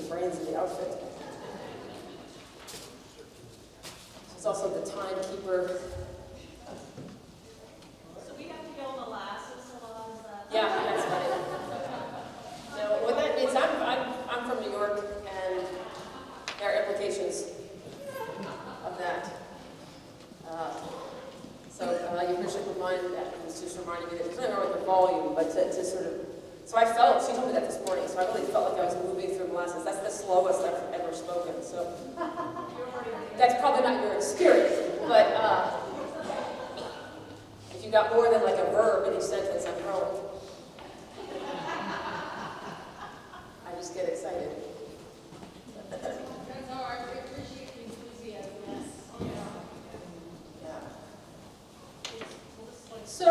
brains in the outfit. She's also the timekeeper. So we have to go molasses along that. Yeah, that's funny. No, what that means, I'm from New York, and there are implications of that. You should remind that, it's just reminding me that it's not about the volume, but to sort of, so I felt, she told me that this morning, so I really felt like I was moving through molasses. That's the slowest I've ever spoken, so that's probably not your experience, but if you got more than like a verb in each sentence, I'm growing. I just get excited. That's hard. We appreciate the enthusiasm. Yes. Yeah. So,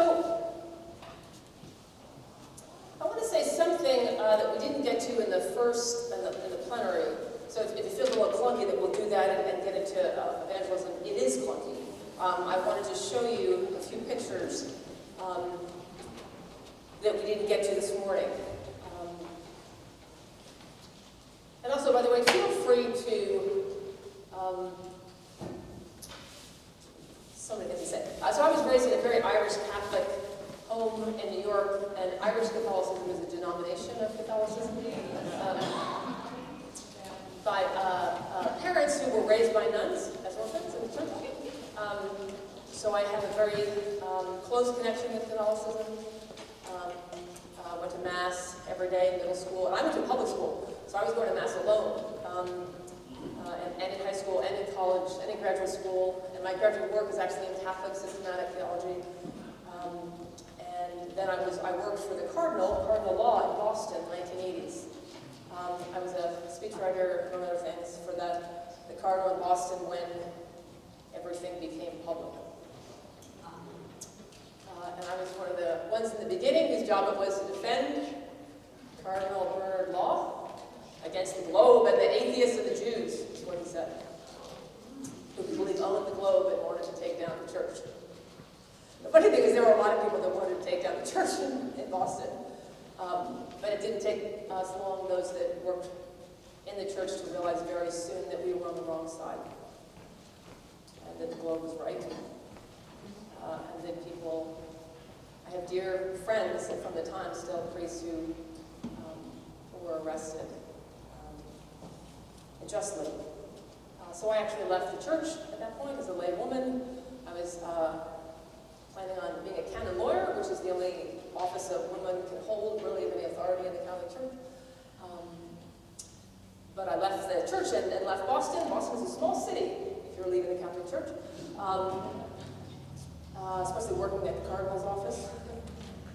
I want to say something that we didn't get to in the plenary. So if it feels a little clunky, that we'll do that and get into evangelism. It is clunky. I wanted to show you a few pictures that we didn't get to this morning. And also, by the way, feel free to, so many things to say. So I was raised in a very Irish Catholic home in New York, and Irish Catholicism is a denomination of Catholicism. By parents who were raised by nuns as orphans in the church. So I have a very close connection with Catholicism. Went to Mass every day in middle school. And I went to public school, so I was going to Mass alone. And in high school, and in college, and in graduate school. And my graduate work is actually in Catholic systematic theology. And then I worked for the Cardinal Law in Boston in the 1980s. I was a speechwriter, among other things, for the Cardinal in Boston when everything became public. And I was one of the ones in the beginning whose job it was to defend Cardinal Bernard Law against the globe and the atheists and the Jews, is what he said, who believed owned the globe and wanted to take down the church. The funny thing is there were a lot of people that wanted to take down the church in Boston. But it didn't take us long, those that worked in the church, to realize very soon that we were on the wrong side. And that the globe was right. And that people, I have dear friends from the time, still priests who were arrested unjustly. So I actually left the church at that point as a lay woman. I was planning on being a canon lawyer, which is the only office a woman can hold, really, of any authority in the Catholic Church. But I left the church and left Boston. Boston is a small city, if you're leaving the Catholic Church. Especially working at the Cardinal's office.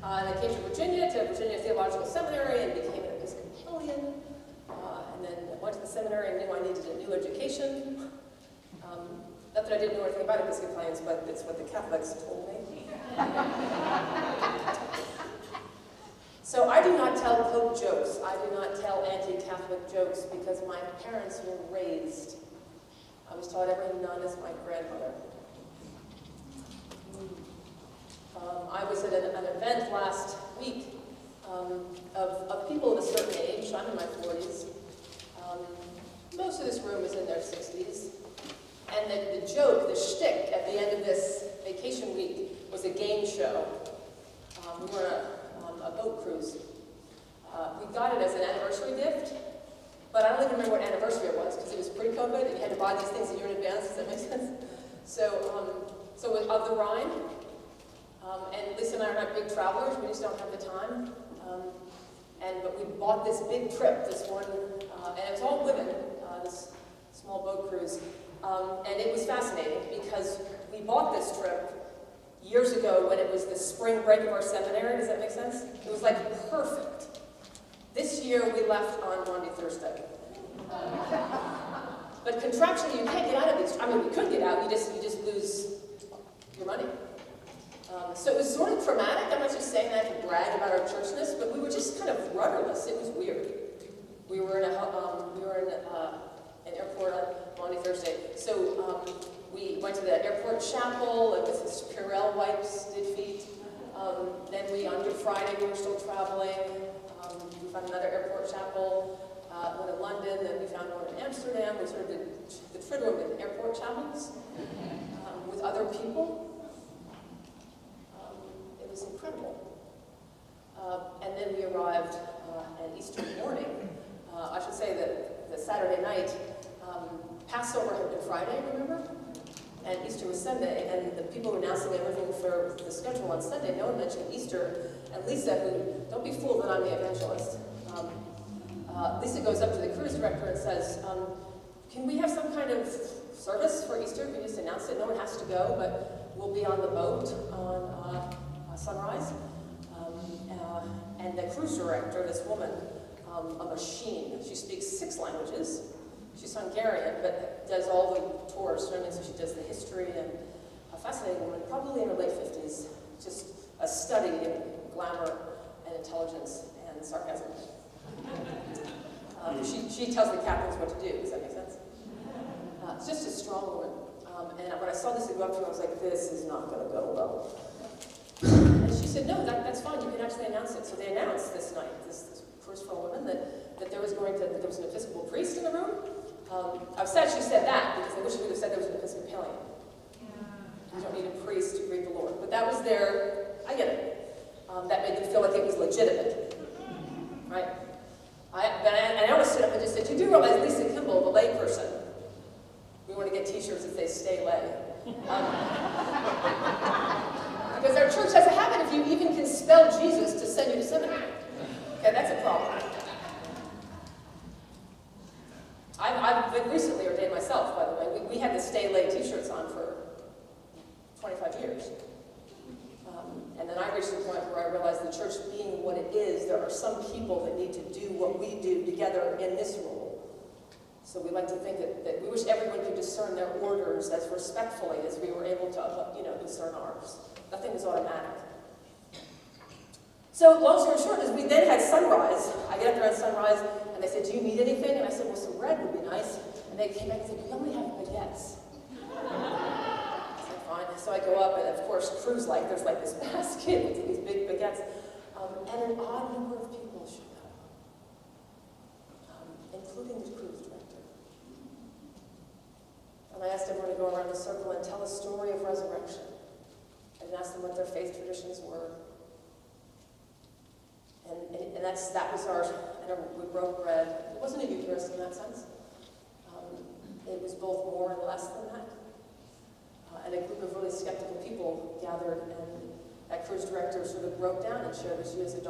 And I came to Virginia Theological Seminary, and became an Episcopalian. And then went to the seminary and knew I needed a new education. Not that I didn't know anything about Episcopalians, but it's what the Catholics told me. So I do not tell Pope jokes. I do not tell anti-Catholic jokes because my parents were raised. I was taught every nun is my grandmother. I was at an event last week of people of a certain age. I'm in my 40s. Most of this room is in their 60s. And the joke, the shtick at the end of this vacation week was a game show. We were on a boat cruise. We got it as an anniversary gift, but I don't even remember what anniversary it was because it was pre-COVID and you had to buy these things a year in advance. Does that make sense? So of the Rhine, and Lisa and I are not big travelers. We just don't have the time. But we bought this big trip, this one, and it was all women, this small boat cruise. And it was fascinating because we bought this trip years ago when it was the spring break of our seminary. Does that make sense? It was like perfect. This year we left on Maundy Thursday. But contractually you can't get out of these. I mean, we could get out, you just lose your money. So it was sort of traumatic. I'm not just saying that to brag about our churchness, but we were just kind of rudderless. It was weird. We were in an airport on Maundy Thursday. So we went to the airport chapel and with this Purell wipes, did feet. Then on Good Friday we were still traveling. We found another airport chapel. one in London, then we found one in Amsterdam. We sort of did the Triduum with airport chapels with other people. It was incredible. And then we arrived at Easter morning. I should say that the Saturday night, Passover had been Friday, remember? And Easter was Sunday, and the people were announcing everything for the schedule on Sunday. No one mentioned Easter. And Lisa, who, don't be fooled that I'm the evangelist, Lisa goes up to the cruise director and says, can we have some kind of service for Easter? Can you just announce it? No one has to go, but we'll be on the boat on sunrise. And the cruise director, this woman, a machine, she speaks 6 languages. She's Hungarian, but does all the tours, and so she does the history, and a fascinating woman, probably in her late 50s, just a study in glamour and intelligence and sarcasm. She tells the captains what to do. Does that make sense? It's just a strong woman. And when I saw this go up to her, I was like, this is not going to go well. And she said, no, that's fine. You can actually announce it. So they announced this night, this cruise for a woman, that there was an Episcopal priest in the room. I was sad she said that, because I wish she would have said there was an Episcopalian. You don't need a priest to greet the Lord. But that was I get it. That made them feel like it was legitimate. Right? I almost stood up and just said, you do realize Lisa Kimball, the lay person, we want to get t-shirts that say stay lay. Because our church has a habit, if you even can spell Jesus, to send you to seminary. Okay, that's a problem. I've been recently ordained myself, by the way. We had the stay lay t-shirts on for 25 years. And then I reached the point where I realized the church being what it is, there are some people that need to do what we do together in this role. So we like to think that we wish everyone could discern their orders as respectfully as we were able to, discern ours. Nothing was automatic. So long story short is we then had sunrise. I get up there at sunrise, and they said, do you need anything? And I said, well, some bread would be nice. And they came back and said, we only have baguettes. So I go up, and of course, there's like this basket with these big baguettes, and an odd number of people showed up, including the cruise director. And I asked everyone to go around the circle and tell a story of resurrection. I didn't ask them what their faith traditions were. And that was our, we broke bread. It wasn't a Eucharist in that sense. It was both more and less than that. And a group of really skeptical people gathered, and that cruise director sort of broke down and shared that she was a daughter.